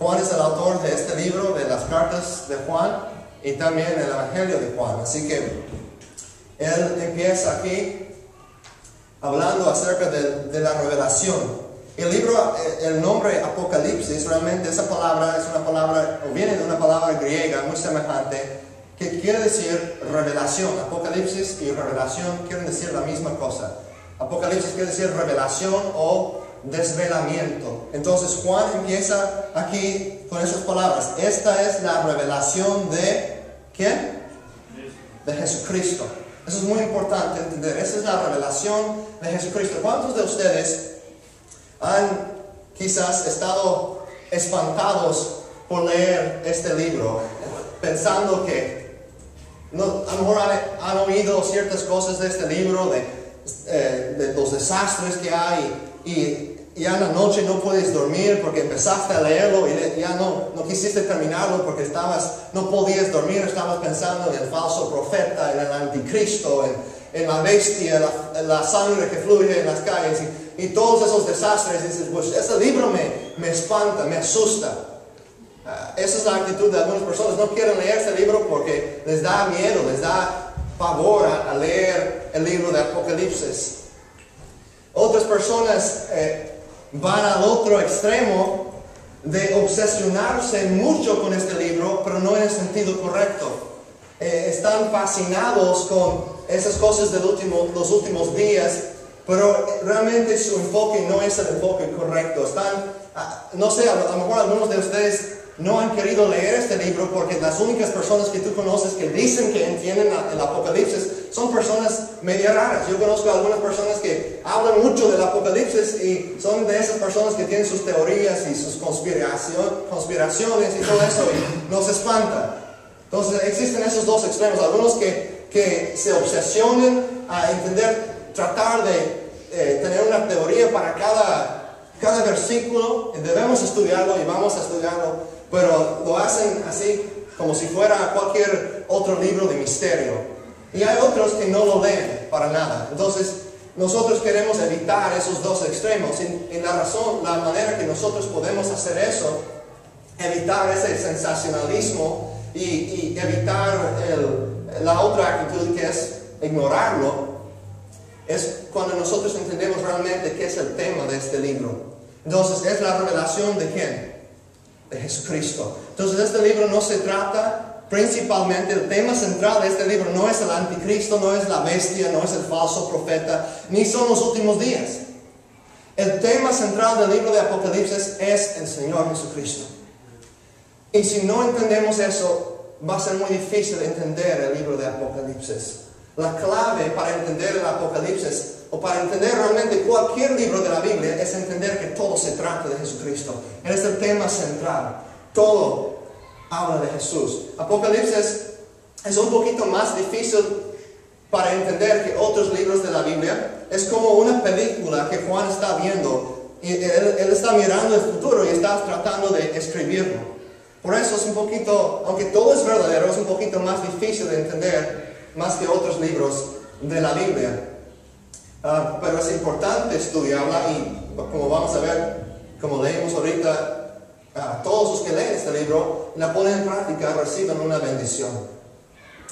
Juan es el autor de este libro, de las cartas de Juan y también el Evangelio de Juan. Así que él empieza aquí hablando acerca de la revelación. El libro, el nombre Apocalipsis, realmente esa palabra es una palabra, o viene de una palabra griega muy semejante, que quiere decir revelación. Apocalipsis y revelación quieren decir la misma cosa. Apocalipsis quiere decir revelación o desvelamiento. Entonces Juan empieza aquí con esas palabras. Esta es la revelación de ¿quién? De Jesucristo. Eso es muy importante entender. Esa es la revelación de Jesucristo. ¿Cuántos de ustedes han quizás estado espantados por leer este libro, pensando que a lo mejor han oído ciertas cosas de este libro, de los desastres que hay, y ya en la noche no puedes dormir porque empezaste a leerlo y ya no quisiste terminarlo porque no podías dormir, estabas pensando en el falso profeta, en el anticristo, en la bestia, la sangre que fluye en las calles y todos esos desastres. Y dices, pues ese libro me espanta, me asusta. Esa es la actitud de algunas personas. No quieren leer este libro porque les da miedo, les da pavor a leer el libro de Apocalipsis. Otras personas van al otro extremo de obsesionarse mucho con este libro, pero no en el sentido correcto. Están fascinados con esas cosas de los últimos días, pero realmente su enfoque no es el enfoque correcto. No sé, a lo mejor algunos de ustedes no han querido leer este libro porque las únicas personas que tú conoces que dicen que entienden el Apocalipsis son personas media raras. Yo conozco a algunas personas que hablan mucho del Apocalipsis y son de esas personas que tienen sus teorías y sus conspiraciones y todo eso y nos espanta. Entonces existen esos dos extremos. Algunos que se obsesionan a entender, tratar de tener una teoría para cada versículo. Debemos estudiarlo y vamos a estudiarlo, pero lo hacen así como si fuera cualquier otro libro de misterio. Y hay otros que no lo leen para nada. Entonces nosotros queremos evitar esos dos extremos. Y la manera que nosotros podemos hacer eso, evitar ese sensacionalismo y evitar la otra actitud que es ignorarlo, es cuando nosotros entendemos realmente qué es el tema de este libro. Entonces es la revelación de ¿quién? De Jesucristo. Entonces este libro no se trata principalmente, el tema central de este libro no es el anticristo, no es la bestia, no es el falso profeta, ni son los últimos días. El tema central del libro de Apocalipsis es el Señor Jesucristo. Y si no entendemos eso, va a ser muy difícil entender el libro de Apocalipsis. La clave para entender el Apocalipsis o para entender realmente cualquier libro de la Biblia es entender que todo se trata de Jesucristo. Él es el tema central. Todo habla de Jesús. Apocalipsis es un poquito más difícil para entender que otros libros de la Biblia. Es como una película que Juan está viendo y él está mirando el futuro y está tratando de escribirlo. Por eso es un poquito, aunque todo es verdadero, es un poquito más difícil de entender más que otros libros de la Biblia. Pero es importante estudiarla y como vamos a ver, como leemos ahorita, todos los que leen este libro la ponen en práctica, reciben una bendición.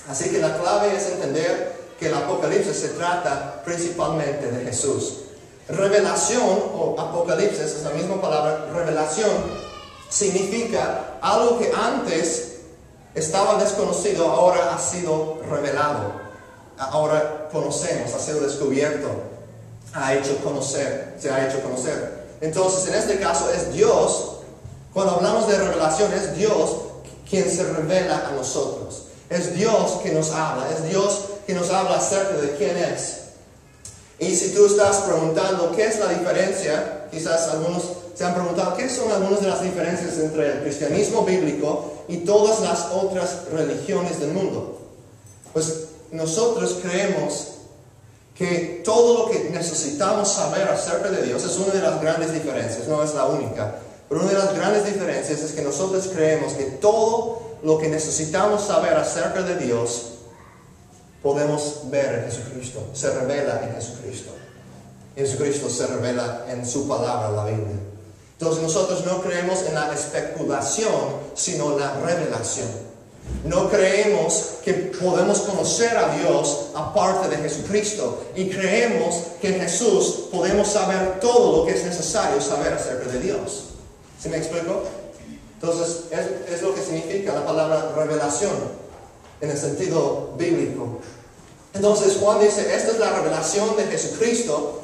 Así que la clave es entender que el Apocalipsis se trata principalmente de Jesús. Revelación o Apocalipsis es la misma palabra. Revelación significa algo que antes estaba desconocido, ahora ha sido revelado. Ahora conocemos, ha sido descubierto, se ha hecho conocer. Entonces, en este caso es Dios, cuando hablamos de revelación, es Dios quien se revela a nosotros. Es Dios que nos habla, es Dios que nos habla acerca de quién es. Y si tú estás preguntando qué es la diferencia, quizás algunos se han preguntado qué son algunas de las diferencias entre el cristianismo bíblico y todas las otras religiones del mundo. Pues nosotros creemos que todo lo que necesitamos saber acerca de Dios es una de las grandes diferencias, no es la única, pero una de las grandes diferencias es que nosotros creemos que todo lo que necesitamos saber acerca de Dios podemos ver en Jesucristo, se revela en Jesucristo. Jesucristo se revela en su palabra, la Biblia. Entonces nosotros no creemos en la especulación, sino la revelación. No creemos que podemos conocer a Dios aparte de Jesucristo. Y creemos que en Jesús podemos saber todo lo que es necesario saber acerca de Dios. ¿Sí me explico? Entonces, es lo que significa la palabra revelación en el sentido bíblico. Entonces, Juan dice, esta es la revelación de Jesucristo.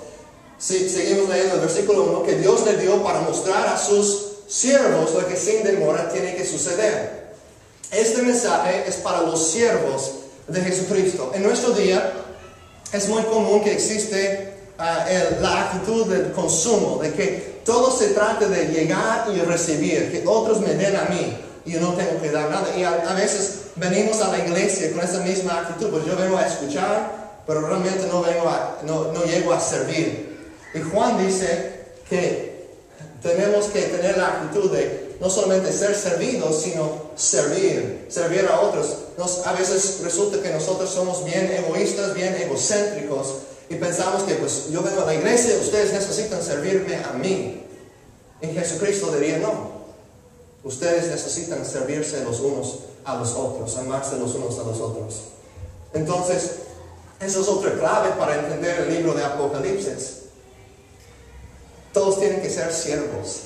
Si seguimos leyendo el versículo 1, que Dios le dio para mostrar a sus siervos lo que sin demora tiene que suceder. Este mensaje es para los siervos de Jesucristo. En nuestro día es muy común que existe la actitud del consumo, de que todo se trate de llegar y recibir, que otros me den a mí y yo no tengo que dar nada. Y a veces venimos a la iglesia con esa misma actitud, pues yo vengo a escuchar, pero realmente no llego a servir. Y Juan dice que tenemos que tener la actitud de no solamente ser servidos, sino servir a otros. A veces resulta que nosotros somos bien egoístas, bien egocéntricos, y pensamos que pues yo vengo a la iglesia, ustedes necesitan servirme a mí. Y Jesucristo diría no. Ustedes necesitan servirse los unos a los otros, amarse los unos a los otros. Entonces, eso es otra clave para entender el libro de Apocalipsis. Todos tienen que ser siervos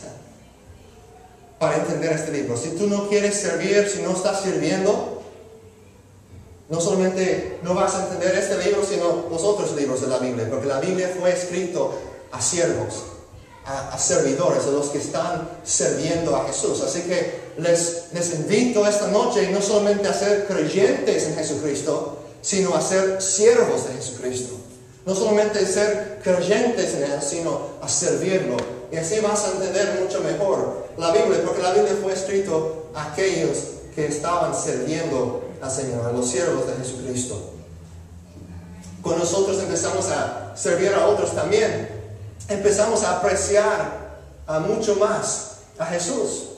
para entender este libro. Si tú no quieres servir, si no estás sirviendo, no solamente no vas a entender este libro, sino los otros libros de la Biblia, porque la Biblia fue escrito a siervos, a servidores, a los que están sirviendo a Jesús. Así que les invito esta noche no solamente a ser creyentes en Jesucristo, sino a ser siervos de Jesucristo. No solamente ser creyentes en Él, sino a servirlo. Y así vas a entender mucho mejor la Biblia, porque la Biblia fue escrito a aquellos que estaban sirviendo al Señor, a los siervos de Jesucristo. Cuando nosotros empezamos a servir a otros también, empezamos a apreciar mucho más a Jesús,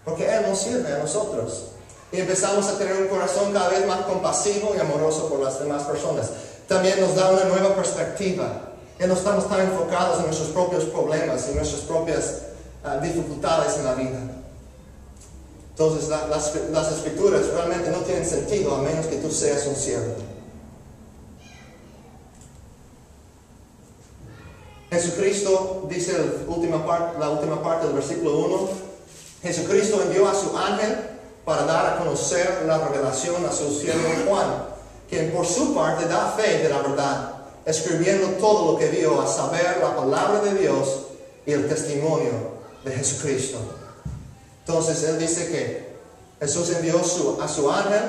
porque Él nos sirve a nosotros. Y empezamos a tener un corazón cada vez más compasivo y amoroso por las demás personas. También nos da una nueva perspectiva. Ya no estamos tan enfocados en nuestros propios problemas y nuestras propias dificultades en la vida. Entonces las escrituras realmente no tienen sentido a menos que tú seas un siervo. Jesucristo, dice la última parte del versículo 1, Jesucristo envió a su ángel para dar a conocer la revelación a su siervo Juan, quien por su parte da fe de la verdad, escribiendo todo lo que vio, a saber la palabra de Dios y el testimonio de Jesucristo. Entonces él dice que Jesús envió a su ángel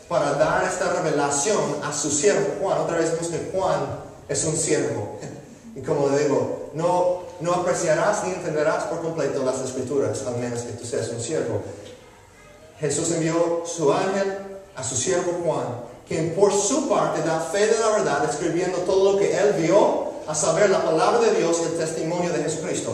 para dar esta revelación a su siervo Juan. Otra vez vemos que Juan es un siervo. Y como le digo, no apreciarás ni entenderás por completo las escrituras, al menos que tú seas un siervo. Jesús envió su ángel a su siervo Juan, quien por su parte da fe de la verdad, escribiendo todo lo que él vio, a saber la palabra de Dios y el testimonio de Jesucristo.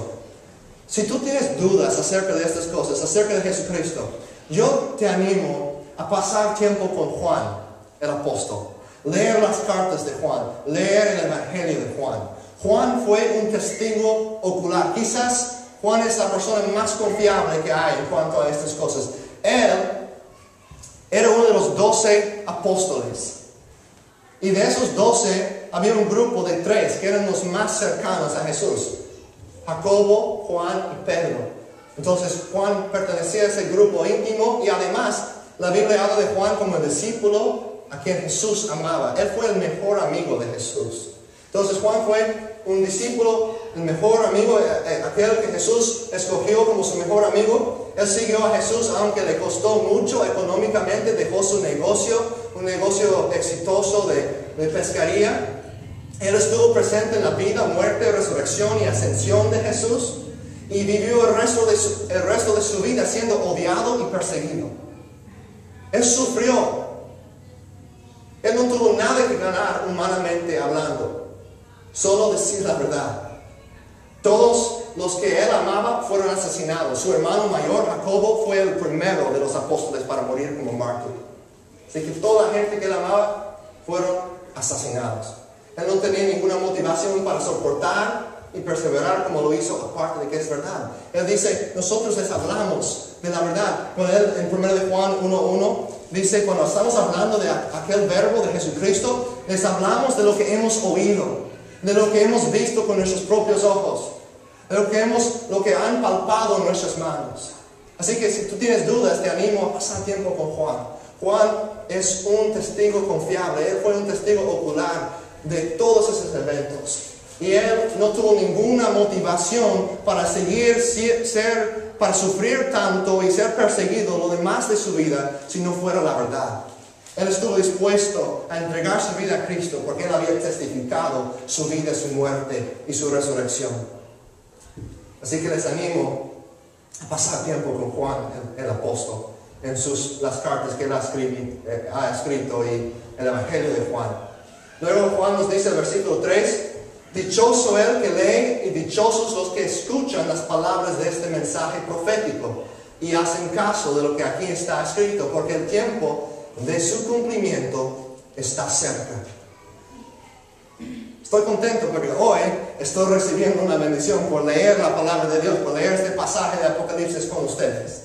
Si tú tienes dudas acerca de estas cosas, acerca de Jesucristo, yo te animo a pasar tiempo con Juan, el apóstol. Leer las cartas de Juan, leer el Evangelio de Juan. Juan fue un testigo ocular. Quizás Juan es la persona más confiable que hay en cuanto a estas cosas. Él era uno de los 12 apóstoles. Y de esos 12 había un grupo de 3 que eran los más cercanos a Jesús: Jacobo, Juan y Pedro. Entonces Juan pertenecía a ese grupo íntimo, y además la Biblia habla de Juan como el discípulo a quien Jesús amaba. Él fue el mejor amigo de Jesús. Entonces Juan fue un discípulo, el mejor amigo, aquel que Jesús escogió como su mejor amigo. Él siguió a Jesús aunque le costó mucho económicamente, dejó su negocio, un negocio exitoso de pescaría. Él estuvo presente en la vida, muerte, resurrección y ascensión de Jesús, y vivió el resto de su vida siendo odiado y perseguido. Él sufrió. Él no tuvo nada que ganar humanamente hablando, solo decir la verdad. Todos los que él amaba fueron asesinados. Su hermano mayor, Jacobo, fue el primero de los apóstoles para morir como mártir. Así que toda la gente que él amaba fueron asesinados. Él no tenía ninguna motivación para soportar y perseverar como lo hizo, aparte de que es verdad. Él dice, nosotros les hablamos de la verdad. Cuando él, en 1 de Juan 1:1, dice, cuando estamos hablando de aquel verbo de Jesucristo, les hablamos de lo que hemos oído, de lo que hemos visto con nuestros propios ojos, de lo que han palpado en nuestras manos. Así que si tú tienes dudas, te animo a pasar tiempo con Juan. Juan es un testigo confiable. Él fue un testigo ocular de todos esos eventos. Y él no tuvo ninguna motivación para para sufrir tanto y ser perseguido lo demás de su vida si no fuera la verdad. Él estuvo dispuesto a entregar su vida a Cristo porque él había testificado su vida, su muerte y su resurrección. Así que les animo a pasar tiempo con Juan, el apóstol, en las cartas que él ha escrito y el Evangelio de Juan. Luego Juan nos dice el versículo 3, dichoso el que lee y dichosos los que escuchan las palabras de este mensaje profético y hacen caso de lo que aquí está escrito, porque el tiempo de su cumplimiento está cerca. Estoy contento porque hoy estoy recibiendo una bendición por leer la palabra de Dios, por leer este pasaje de Apocalipsis con ustedes.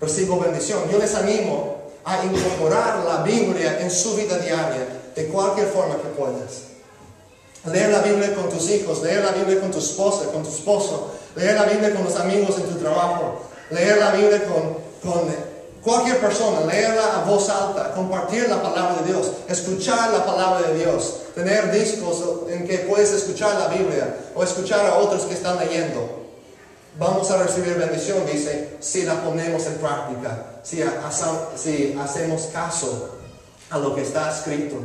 Recibo bendición. Yo les animo a incorporar la Biblia en su vida diaria de cualquier forma que puedas. Leer la Biblia con tus hijos, leer la Biblia con tu esposa, con tu esposo, leer la Biblia con los amigos en tu trabajo, leer la Biblia con cualquier persona, leerla a voz alta, compartir la palabra de Dios, escuchar la palabra de Dios, tener discos en que puedes escuchar la Biblia o escuchar a otros que están leyendo. Vamos a recibir bendición, dice, si la ponemos en práctica, si hacemos caso a lo que está escrito,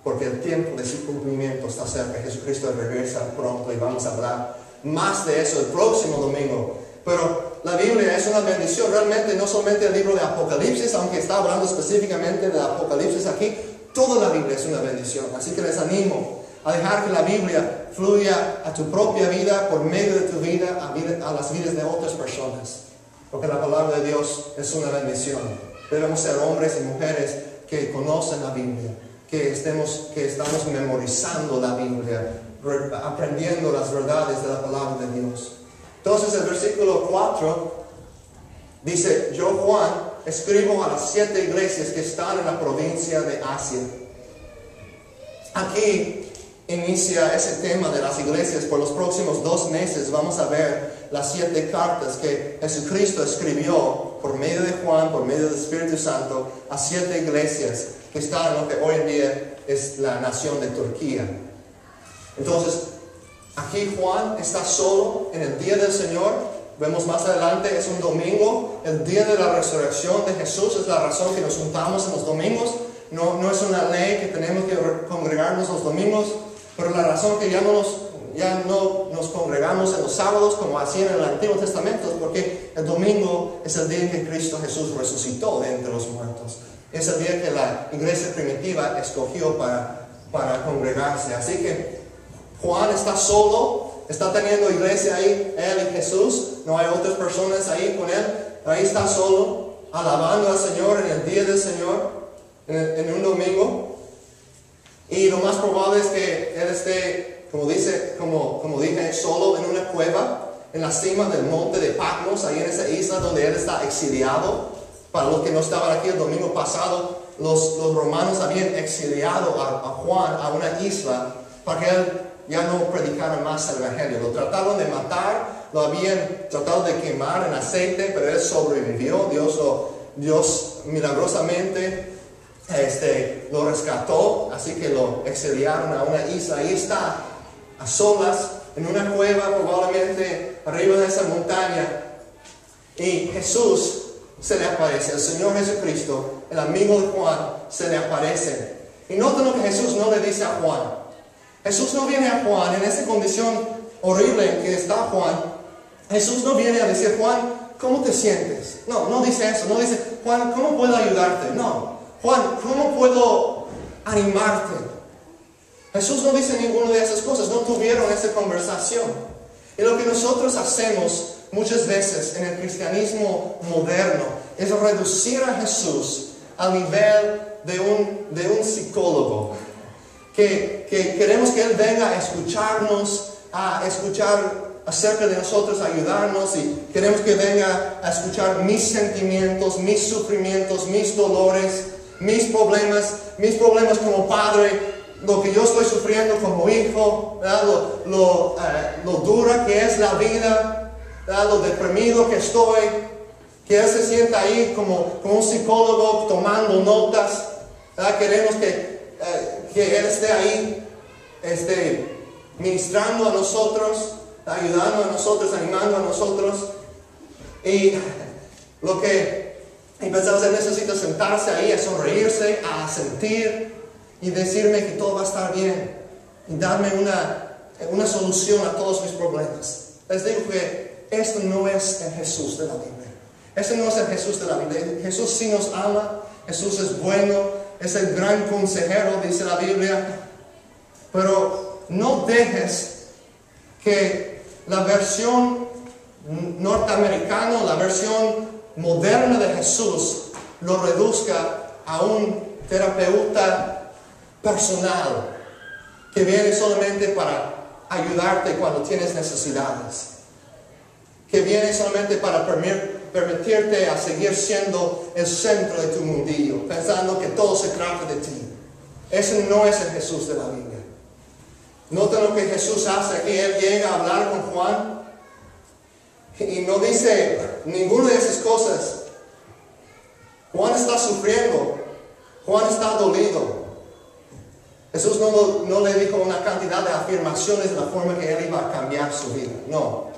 porque el tiempo de su cumplimiento está cerca. Jesucristo regresa pronto y vamos a hablar más de eso el próximo domingo. Pero la Biblia es una bendición, realmente no solamente el libro de Apocalipsis, aunque está hablando específicamente de Apocalipsis aquí, toda la Biblia es una bendición. Así que les animo a dejar que la Biblia fluya a tu propia vida, por medio de tu vida, a las vidas de otras personas. Porque la palabra de Dios es una bendición. Debemos ser hombres y mujeres que conocen la Biblia, que estamos memorizando la Biblia, aprendiendo las verdades de la palabra de Dios. Entonces el versículo 4 dice, yo Juan escribo a las 7 iglesias que están en la provincia de Asia. Aquí inicia ese tema de las iglesias. Por los próximos 2 meses vamos a ver las 7 cartas que Jesucristo escribió por medio de Juan, por medio del Espíritu Santo, a 7 iglesias que están en lo que hoy en día es la nación de Turquía. Entonces, aquí Juan está solo en el día del Señor. Vemos más adelante, es un domingo, el día de la resurrección de Jesús. Es la razón que nos juntamos en los domingos. No es una ley que tenemos que congregarnos los domingos, pero la razón que ya no nos congregamos en los sábados como hacían en el Antiguo Testamento es porque el domingo es el día en que Cristo Jesús resucitó de entre los muertos. Es el día que la iglesia primitiva escogió para congregarse. Así que Juan está solo, está teniendo iglesia ahí, él y Jesús, no hay otras personas ahí con él, ahí está solo, alabando al Señor en el día del Señor, en un domingo. Y lo más probable es que él esté, como dije, solo en una cueva, en la cima del monte de Patmos, ahí en esa isla donde él está exiliado. Para los que no estaban aquí el domingo pasado, los romanos habían exiliado a Juan a una isla para que él ya no predicara más el Evangelio. Lo trataron de matar, lo habían tratado de quemar en aceite, pero él sobrevivió. Dios milagrosamente lo rescató, así que lo exiliaron a una isla. Ahí está, a solas, en una cueva, probablemente arriba de esa montaña. Y Jesús se le aparece, el Señor Jesucristo, el amigo de Juan, se le aparece. Y noten lo que Jesús no le dice a Juan. Jesús no viene a Juan en esa condición horrible en que está Juan. Jesús no viene a decir, Juan, ¿cómo te sientes? No dice eso. No dice, Juan, ¿cómo puedo ayudarte? No. Juan, ¿cómo puedo animarte? Jesús no dice ninguna de esas cosas. No tuvieron esa conversación. Y lo que nosotros hacemos muchas veces en el cristianismo moderno es reducir a Jesús al nivel de un psicólogo. Que queremos que Él venga a escucharnos a escuchar acerca de nosotros, ayudarnos, y queremos que venga a escuchar mis sentimientos, mis sufrimientos, mis dolores, mis problemas como padre, lo que yo estoy sufriendo como hijo, ¿verdad? Lo dura que es la vida, ¿verdad? Lo deprimido que estoy, que Él se sienta ahí como un psicólogo tomando notas, ¿verdad? Queremos que Él esté ahí ministrando a nosotros, ayudando a nosotros, animando a nosotros. Y lo que pensamos, Él necesita sentarse ahí, a sonreírse, a sentir y decirme que todo va a estar bien y darme una solución a todos mis problemas. Les digo que esto no es el Jesús de la Biblia. Este no es el Jesús de la Biblia. Jesús sí nos ama, Jesús es bueno, es el gran consejero, dice la Biblia. Pero no dejes que la versión norteamericana, la versión moderna de Jesús, lo reduzca a un terapeuta personal que viene solamente para ayudarte cuando tienes necesidades, que viene solamente para permitirte a seguir siendo el centro de tu mundillo, pensando que todo se trata de ti. Ese no es el Jesús de la Biblia. Nota lo que Jesús hace aquí. Él llega a hablar con Juan y no dice ninguna de esas cosas. Juan está sufriendo, Juan está dolido. Jesús no le dijo una cantidad de afirmaciones de la forma que Él iba a cambiar su vida. No.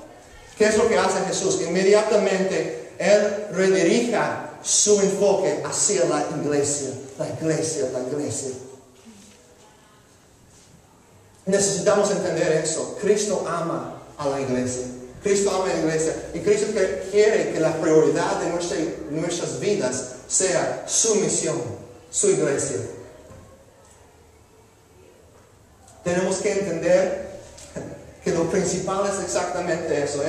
¿Qué es lo que hace Jesús? Inmediatamente Él redirija su enfoque hacia la iglesia. La iglesia, la iglesia. Necesitamos entender eso. Cristo ama a la iglesia. Cristo ama a la iglesia. Y Cristo quiere que la prioridad de nuestras vidas sea su misión, su iglesia. Tenemos que entender que lo principal es exactamente eso.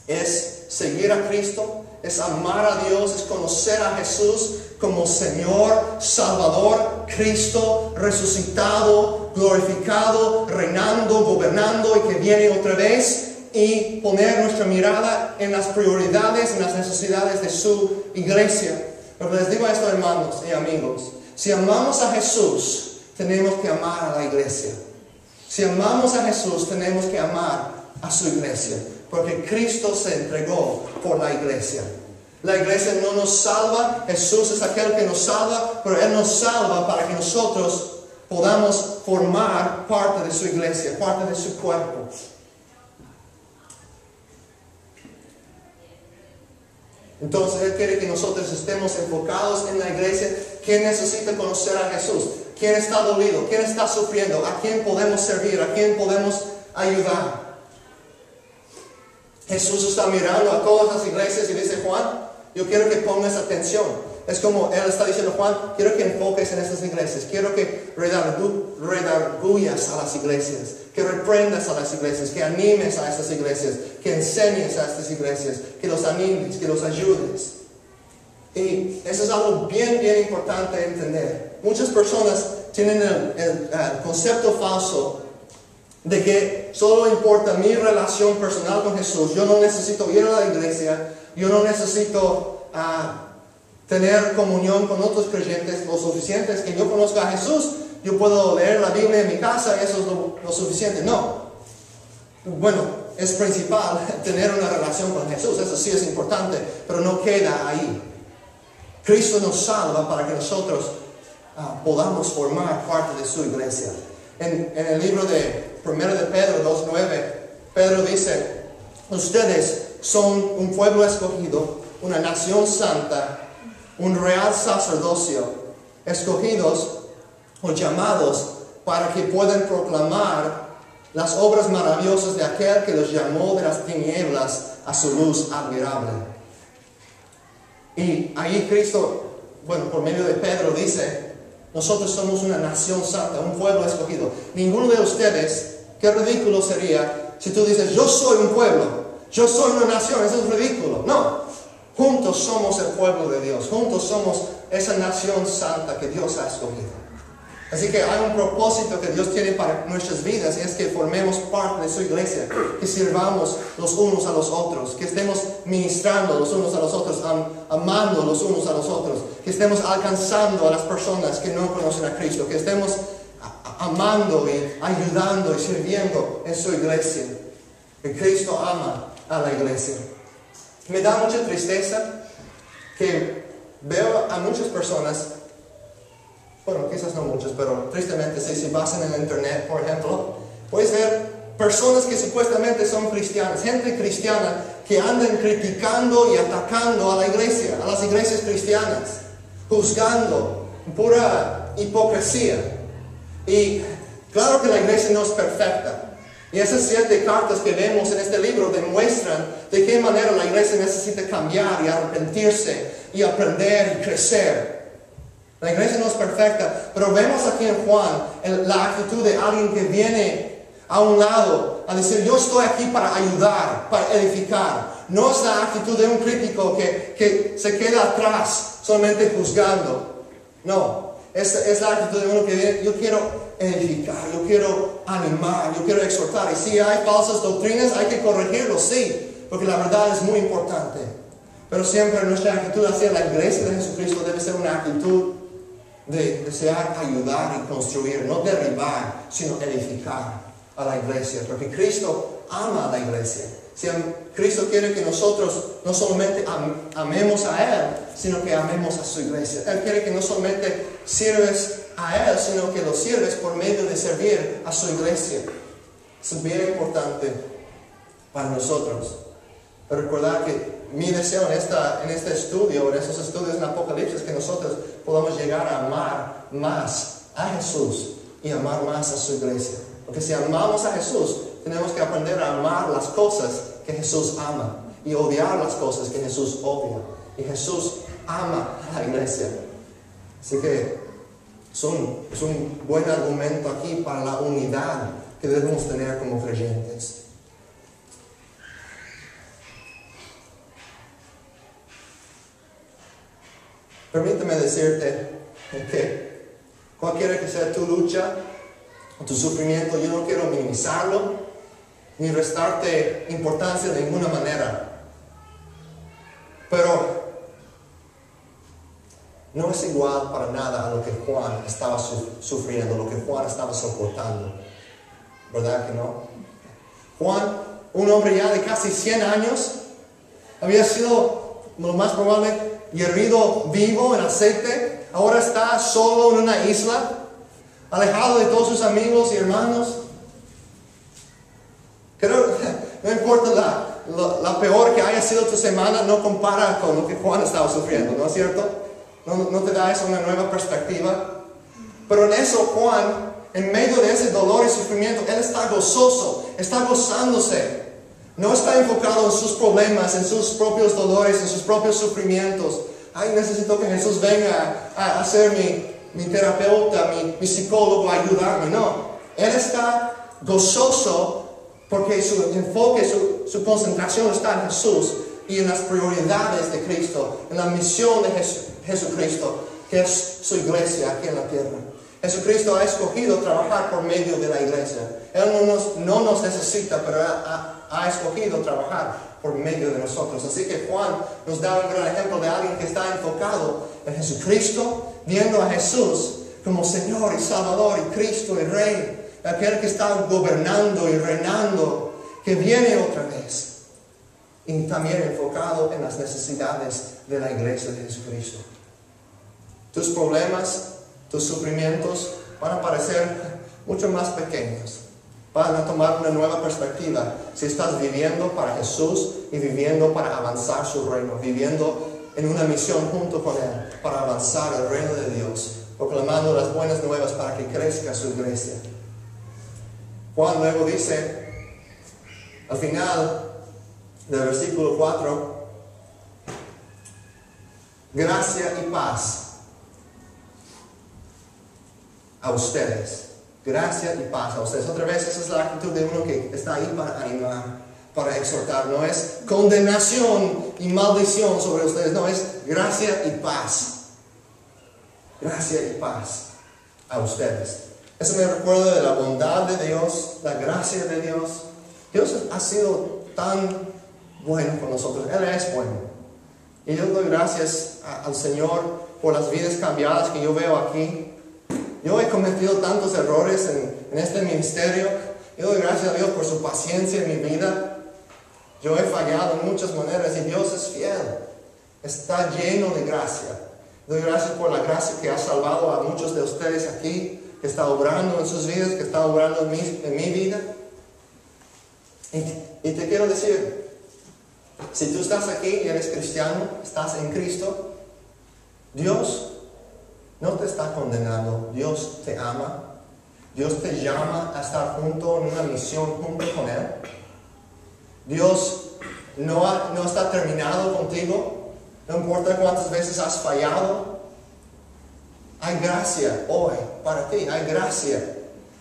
Es seguir a Cristo, es amar a Dios, es conocer a Jesús como Señor, Salvador, Cristo resucitado, glorificado, reinando, gobernando y que viene otra vez, y poner nuestra mirada en las prioridades, en las necesidades de su iglesia. Pero les digo esto, hermanos y amigos, si amamos a Jesús, tenemos que amar a la iglesia. Si amamos a Jesús, tenemos que amar a su iglesia, porque Cristo se entregó por la iglesia. La iglesia no nos salva, Jesús es aquel que nos salva, pero Él nos salva para que nosotros podamos formar parte de su iglesia, parte de su cuerpo. Entonces Él quiere que nosotros estemos enfocados en la iglesia. ¿Quién necesita conocer a Jesús? ¿Quién está dolido? ¿Quién está sufriendo? ¿A quién podemos servir? ¿A quién podemos ayudar? Jesús está mirando a todas las iglesias y dice: Juan, yo quiero que pongas atención. Es como Él está diciendo: Juan, quiero que enfoques en estas iglesias. Quiero que redargullas a las iglesias, que reprendas a las iglesias, que animes a estas iglesias, que enseñes a estas iglesias, que los animes, que los ayudes. Y eso es algo bien, bien importante entender. Muchas personas tienen el concepto falso de que solo importa mi relación personal con Jesús. Yo no necesito ir a la iglesia, yo no necesito tener comunión con otros creyentes. Lo suficiente es que yo conozca a Jesús, yo puedo leer la Biblia en mi casa y eso es lo suficiente. No. Bueno, es principal tener una relación con Jesús, eso sí es importante, pero no queda ahí. Cristo nos salva para que nosotros podamos formar parte de su iglesia. En el libro de 1 de Pedro 2:9, Pedro dice: ustedes son un pueblo escogido, una nación santa, un real sacerdocio, escogidos o llamados para que puedan proclamar las obras maravillosas de aquel que los llamó de las tinieblas a su luz admirable. Y ahí Cristo, por medio de Pedro dice: nosotros somos una nación santa, un pueblo escogido. Ninguno de ustedes, qué ridículo sería si tú dices: yo soy un pueblo, yo soy una nación. Eso es ridículo. No, juntos somos el pueblo de Dios, juntos somos esa nación santa que Dios ha escogido. Así que hay un propósito que Dios tiene para nuestras vidas, es que formemos parte de su iglesia, que sirvamos los unos a los otros, que estemos ministrando los unos a los otros, amando los unos a los otros, que estemos alcanzando a las personas que no conocen a Cristo, que estemos amando y ayudando y sirviendo en su iglesia. Que Cristo ama a la iglesia. Me da mucha tristeza que veo a muchas personas, bueno, quizás no muchas, pero tristemente si vas en el internet, por ejemplo, puedes ver personas que supuestamente son cristianas, gente cristiana que andan criticando y atacando a la iglesia, a las iglesias cristianas, juzgando, pura hipocresía. Y claro que la iglesia no es perfecta. Y esas 7 cartas que vemos en este libro demuestran de qué manera la iglesia necesita cambiar y arrepentirse y aprender y crecer. La iglesia no es perfecta, pero vemos aquí en Juan la actitud de alguien que viene a un lado a decir, yo estoy aquí para ayudar, para edificar. No es la actitud de un crítico que se queda atrás solamente juzgando. No, es la actitud de uno que viene, yo quiero edificar, yo quiero animar, yo quiero exhortar. Y si hay falsas doctrinas, hay que corregirlo, sí, porque la verdad es muy importante. Pero siempre nuestra actitud hacia la iglesia de Jesucristo debe ser una actitud de desear ayudar y construir, no derribar, sino edificar a la iglesia, porque Cristo ama a la iglesia. Si Cristo quiere que nosotros no solamente amemos a Él, sino que amemos a su iglesia. Él quiere que no solamente sirves a Él, sino que lo sirves por medio de servir a su iglesia. Eso es bien importante para nosotros. Pero recordar que mi deseo en este estudio, en esos estudios en Apocalipsis, que nosotros podamos llegar a amar más a Jesús y amar más a su iglesia. Porque si amamos a Jesús, tenemos que aprender a amar las cosas que Jesús ama y odiar las cosas que Jesús odia. Y Jesús ama a la iglesia. Así que es un buen argumento aquí para la unidad que debemos tener como creyentes. Permíteme decirte que cualquiera que sea tu lucha o tu sufrimiento, yo no quiero minimizarlo ni restarte importancia de ninguna manera. Pero no es igual para nada a lo que Juan estaba sufriendo, lo que Juan estaba soportando. ¿Verdad que no? Juan, un hombre ya de casi 100 años, había sido, lo más probable, hiervido vivo en aceite. Ahora está solo en una isla, alejado de todos sus amigos y hermanos. Creo, no importa la peor que haya sido tu semana, no compara con lo que Juan estaba sufriendo, ¿no es cierto? No te da eso una nueva perspectiva. Pero en eso Juan, en medio de ese dolor y sufrimiento, él está gozoso, está gozándose. No está enfocado en sus problemas, en sus propios dolores, en sus propios sufrimientos. Ay, necesito que Jesús venga a ser mi terapeuta, mi psicólogo, a ayudarme. No, él está gozoso porque su enfoque, su concentración está en Jesús y en las prioridades de Cristo, en la misión de Jesucristo, que es su iglesia aquí en la tierra. Jesucristo ha escogido trabajar por medio de la iglesia. Él no nos necesita, pero ha escogido trabajar por medio de nosotros. Así que Juan nos da un gran ejemplo de alguien que está enfocado en Jesucristo, viendo a Jesús como Señor y Salvador y Cristo y Rey, aquel que está gobernando y reinando, que viene otra vez. Y también enfocado en las necesidades de la iglesia de Jesucristo. Tus problemas, tus sufrimientos van a parecer mucho más pequeños. Van a tomar una nueva perspectiva si estás viviendo para Jesús y viviendo para avanzar su reino, viviendo en una misión junto con Él para avanzar el reino de Dios, proclamando las buenas nuevas para que crezca su iglesia. Juan luego dice, al final del versículo 4, gracia y paz a ustedes. Gracia y paz a ustedes. Otra vez, esa es la actitud de uno que está ahí para animar, para exhortar. No es condenación y maldición sobre ustedes. No, es gracia y paz. Gracia y paz. a ustedes. Eso me recuerda de la bondad de Dios, la gracia de Dios. Dios ha sido tan bueno con nosotros. Él es bueno. Y yo doy gracias al Señor por las vidas cambiadas que yo veo aquí. Yo he cometido tantos errores en este ministerio. Yo doy gracias a Dios por su paciencia en mi vida. Yo he fallado en muchas maneras y Dios es fiel. Está lleno de gracia. Doy gracias por la gracia que ha salvado a muchos de ustedes aquí, que está obrando en sus vidas, que está obrando en mi vida. Y te quiero decir, si tú estás aquí y eres cristiano, estás en Cristo, Dios no te está condenando. Dios te ama. Dios te llama a estar junto en una misión junto con Él. Dios no está terminado contigo. No importa cuántas veces has fallado. Hay gracia hoy para ti. Hay gracia.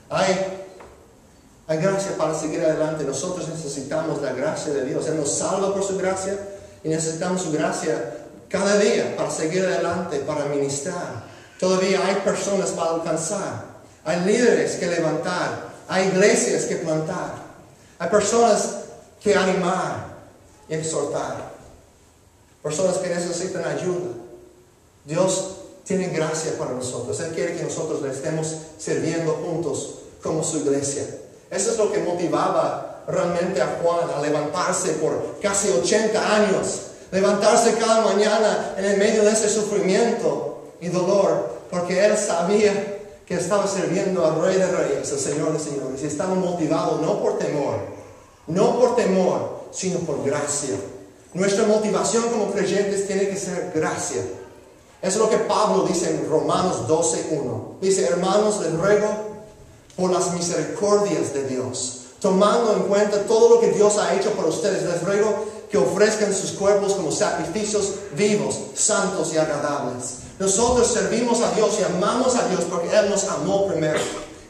Hay gracia para seguir adelante. Nosotros necesitamos la gracia de Dios. Él nos salva por su gracia y necesitamos su gracia cada día para seguir adelante, para ministrar. Todavía hay personas para alcanzar. Hay líderes que levantar. Hay iglesias que plantar. Hay personas que animar y exhortar. Personas que necesitan ayuda. Dios tiene gracia para nosotros. Él quiere que nosotros le estemos sirviendo juntos como su iglesia. Eso es lo que motivaba realmente a Juan a levantarse por casi 80 años. Levantarse cada mañana en el medio de ese sufrimiento y dolor. Porque él sabía que estaba sirviendo al Rey de Reyes, al Señor de Señores. Y estaba motivado no por temor, sino por gracia. Nuestra motivación como creyentes tiene que ser gracia. Eso es lo que Pablo dice en Romanos 12:1. Dice, hermanos, les ruego por las misericordias de Dios, tomando en cuenta todo lo que Dios ha hecho por ustedes, les ruego que ofrezcan sus cuerpos como sacrificios vivos, santos y agradables. Nosotros servimos a Dios y amamos a Dios porque Él nos amó primero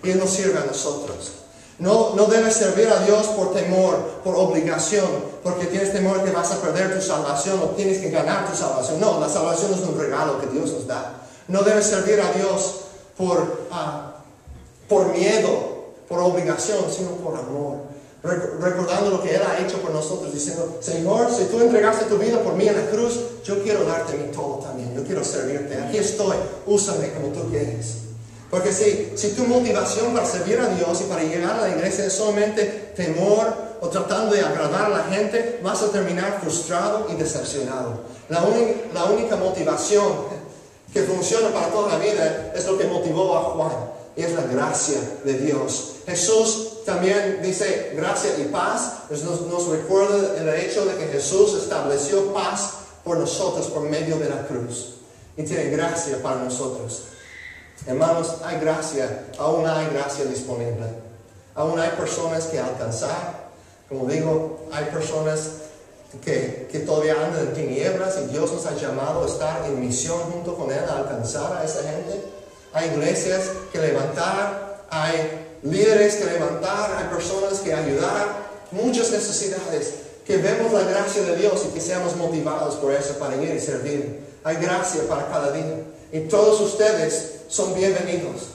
y Él nos sirve a nosotros. No debes servir a Dios por temor, por obligación, porque tienes temor que vas a perder tu salvación o tienes que ganar tu salvación. No, la salvación es un regalo que Dios nos da. No debes servir a Dios por miedo, por obligación, sino por amor. Recordando lo que Él ha hecho por nosotros, diciendo, Señor, si tú entregaste tu vida por mí en la cruz, yo quiero darte mi todo también. Yo quiero servirte. Aquí estoy. Úsame como tú quieres. Porque si tu motivación para servir a Dios y para llegar a la iglesia es solamente temor o tratando de agradar a la gente, vas a terminar frustrado y decepcionado. La única motivación que funciona para toda la vida es lo que motivó a Juan, y es la gracia de Dios. Jesús también dice gracia y paz. Nos recuerda el hecho de que Jesús estableció paz por nosotros por medio de la cruz. Y tiene gracia para nosotros. Hermanos, hay gracia, aún hay gracia disponible. Aún hay personas que alcanzar. Como digo, hay personas que todavía andan en tinieblas y Dios nos ha llamado a estar en misión junto con Él, a alcanzar a esa gente. Hay iglesias que levantar, hay líderes que levantar, hay personas que ayudar, muchas necesidades, que vemos la gracia de Dios y que seamos motivados por eso para ir y servir. Hay gracia para cada día. Y todos ustedes son bienvenidos.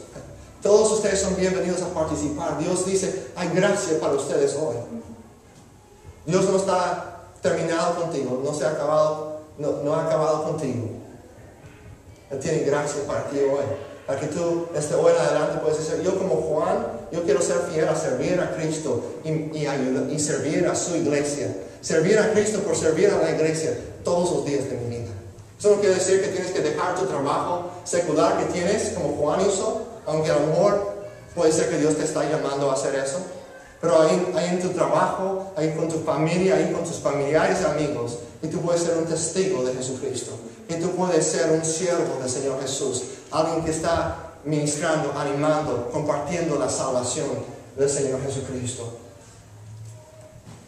Todos ustedes son bienvenidos a participar. Dios dice, hay gracia para ustedes hoy. Dios no está terminado contigo, no ha acabado contigo. Él tiene gracia para ti hoy. Para que tú, desde hoy en adelante, puedas decir, yo como Juan, yo quiero ser fiel a servir a Cristo y servir a su iglesia. Servir a Cristo por servir a la iglesia todos los días de mi vida. Eso no quiere decir que tienes que dejar tu trabajo secular que tienes, como Juan hizo, aunque a lo mejor puede ser que Dios te está llamando a hacer eso. Pero ahí en tu trabajo, ahí con tu familia, ahí con tus familiares y amigos, y tú puedes ser un testigo de Jesucristo. Y tú puedes ser un siervo del Señor Jesús. Alguien que está ministrando, animando, compartiendo la salvación del Señor Jesucristo.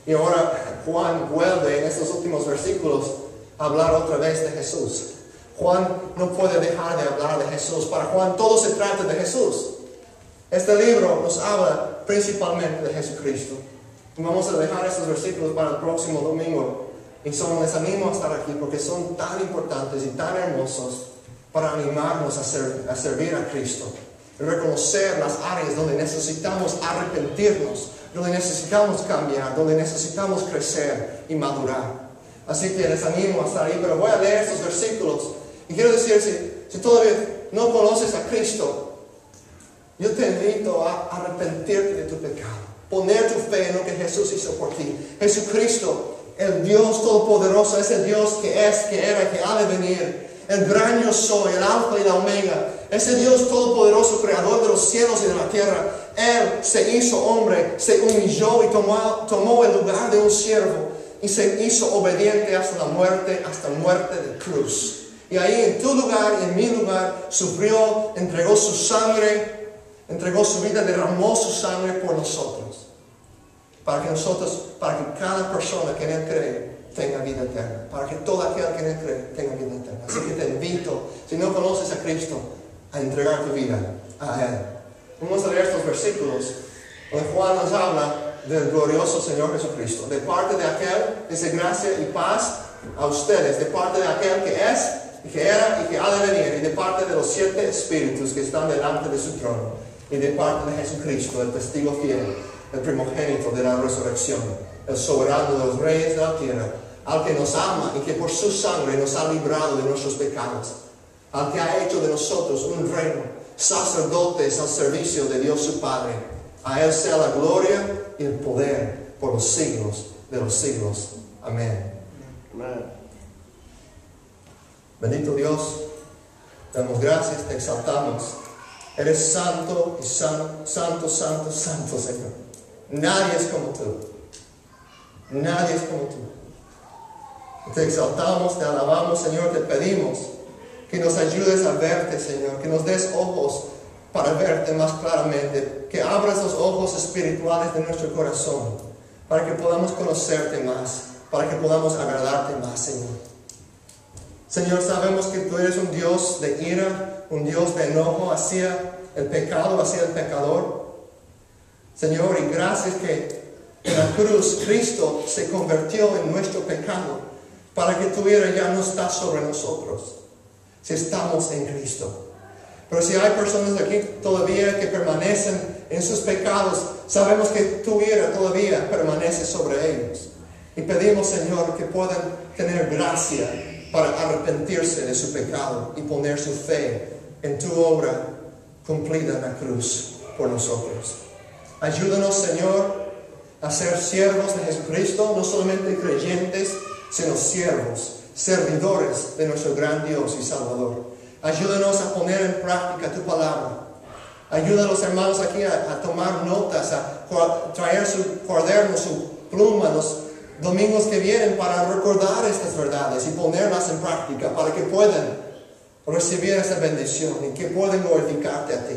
Y ahora Juan vuelve en estos últimos versículos a hablar otra vez de Jesús. Juan no puede dejar de hablar de Jesús. Para Juan todo se trata de Jesús. Este libro nos habla principalmente de Jesucristo. Y vamos a dejar estos versículos para el próximo domingo. Y les animo a estar aquí porque son tan importantes y tan hermosos para animarnos a servir a Cristo. reconocer las áreas donde necesitamos arrepentirnos, donde necesitamos cambiar, donde necesitamos crecer y madurar. Así que les animo a estar ahí, pero voy a leer estos versículos. Y quiero decir, si todavía no conoces a Cristo, yo te invito a arrepentirte de tu pecado, poner tu fe en lo que Jesús hizo por ti. Jesucristo, el Dios Todopoderoso, es el Dios que es, que era, que ha de venir. El gran yo soy, el alfa y la omega. Ese Dios Todopoderoso, creador de los cielos y de la tierra. Él se hizo hombre, se humilló y tomó el lugar de un siervo. Y se hizo obediente hasta la muerte de cruz. Y ahí en tu lugar y en mi lugar sufrió, entregó su sangre, entregó su vida, derramó su sangre por nosotros. Para que cada persona que en Él cree tenga vida eterna. Para que todo aquel que en Él cree tenga vida eterna. Así que te invito, si no conoces a Cristo, a entregar tu vida a Él. Vamos a leer estos versículos donde Juan nos habla del glorioso Señor Jesucristo. De parte de aquel, dice gracia y paz a ustedes. De parte de aquel que es, y que era, y que ha de venir. Y de parte de los 7 espíritus que están delante de su trono. Y de parte de Jesucristo, el testigo fiel, el primogénito de la resurrección, el soberano de los reyes de la tierra, al que nos ama y que por su sangre nos ha librado de nuestros pecados, al que ha hecho de nosotros un reino, sacerdotes al servicio de Dios su Padre. A Él sea la gloria y el poder por los siglos de los siglos. Amén. Amén. Bendito Dios, te damos gracias, te exaltamos. Eres santo y santo, Señor. Nadie es como tú. Nadie es como tú. Te exaltamos, te alabamos, Señor, te pedimos que nos ayudes a verte, Señor, que nos des ojos para verte más claramente, que abras los ojos espirituales de nuestro corazón, para que podamos conocerte más, para que podamos agradarte más, Señor. Señor, sabemos que tú eres un Dios de ira, un Dios de enojo hacia el pecado, hacia el pecador. Señor, y gracias que en la cruz Cristo se convirtió en nuestro pecado, para que tu ira ya no está sobre nosotros, si estamos en Cristo. Pero si hay personas aquí todavía que permanecen en sus pecados, sabemos que tu ira todavía permanece sobre ellos. Y pedimos, Señor, que puedan tener gracia para arrepentirse de su pecado y poner su fe en tu obra cumplida en la cruz por nosotros. Ayúdanos, Señor, a ser siervos de Jesucristo, no solamente creyentes, sino siervos, servidores de nuestro gran Dios y Salvador. Ayúdanos a poner en práctica tu palabra. Ayuda a los hermanos aquí a tomar notas, a traer su cuaderno, su pluma los domingos que vienen para recordar estas verdades y ponerlas en práctica para que puedan recibir esa bendición y que puedan glorificarte a ti.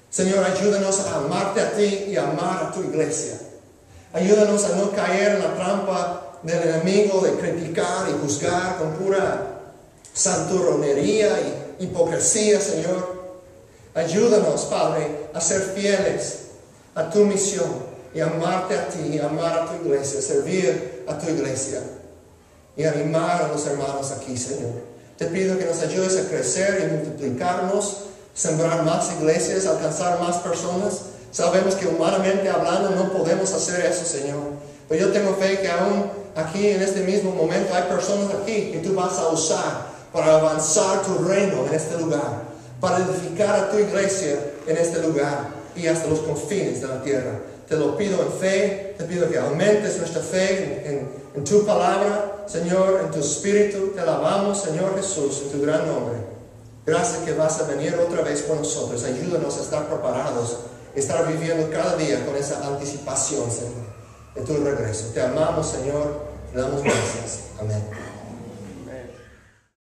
Señor, ayúdanos a amarte a ti y a amar a tu iglesia. Ayúdanos a no caer en la trampa del enemigo de criticar y juzgar con pura santurronería y hipocresía, Señor. Ayúdanos, Padre, a ser fieles a tu misión y amarte a ti y amar a tu iglesia, servir a tu iglesia y animar a los hermanos aquí, Señor. Te pido que nos ayudes a crecer y multiplicarnos, sembrar más iglesias, alcanzar más personas. Sabemos que humanamente hablando no podemos hacer eso, Señor. Pero yo tengo fe que aún aquí en este mismo momento hay personas aquí que tú vas a usar para avanzar tu reino en este lugar, para edificar a tu iglesia en este lugar y hasta los confines de la tierra. Te lo pido en fe, te pido que aumentes nuestra fe en tu palabra, Señor, en tu espíritu. Te alabamos, Señor Jesús, en tu gran nombre. Gracias que vas a venir otra vez por nosotros. Ayúdanos a estar preparados, estar viviendo cada día con esa anticipación, Señor, de tu regreso. Te amamos, Señor, te damos gracias. Amén.